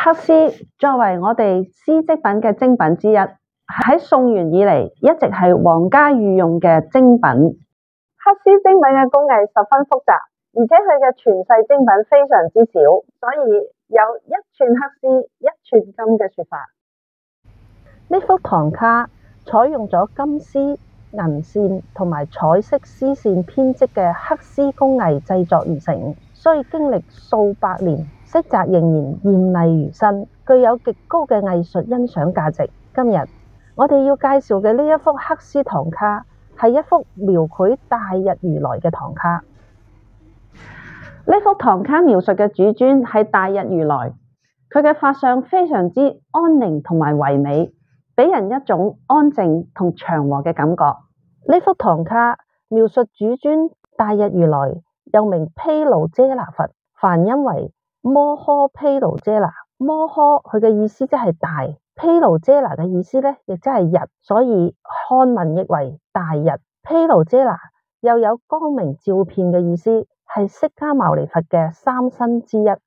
黑絲作為我哋絲織品嘅精品之一，喺宋元以嚟一直係皇家御用嘅精品。黑絲精品嘅工藝十分複雜，而且佢嘅傳世精品非常之少，所以有一寸黑絲一寸金嘅說法。呢幅唐卡採用咗金絲、銀線同埋彩色絲線編織嘅黑絲工藝製作而成，所以經歷數百年，色澤仍然艷麗如新，具有極高嘅藝術欣賞價值。今日我哋要介紹嘅呢一幅黑絲唐卡係一幅描繪大日如來嘅唐卡。呢幅唐卡描述嘅主尊係大日如來，佢嘅法相非常之安寧同埋唯美，俾人一種安靜同祥和嘅感覺。呢幅唐卡描述主尊大日如來，又名毗盧遮那佛，梵音為摩訶毗盧遮那。摩訶佢嘅意思即係大，毗盧遮那嘅意思咧亦即係日，所以漢文譯為大日。毗盧遮那又有光明照遍嘅意思，係釋迦牟尼佛嘅三身之一。呢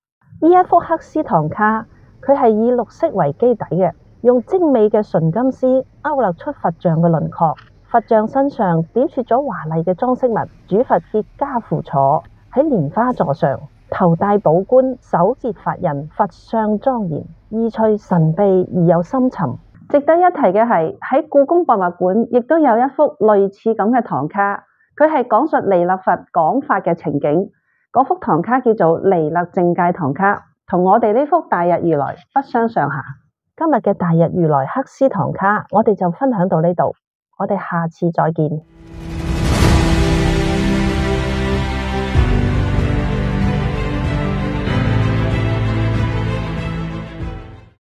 一幅黑絲唐卡，佢係以綠色為基底嘅，用精美嘅純金絲勾勒出佛像嘅輪廓。佛像身上點綴咗華麗嘅裝飾物，主佛結跏趺坐喺蓮花座上，頭戴寶冠，手結法印，佛相莊嚴，意趣神秘而又深沉。值得一提嘅係喺故宮博物館亦都有一幅類似咁嘅唐卡，佢係講述彌勒佛講法嘅情景。嗰幅唐卡叫做彌勒淨戒唐卡，同我哋呢幅大日如來不相上下。今日嘅大日如來黑絲唐卡，我哋就分享到呢度，我哋下次再見。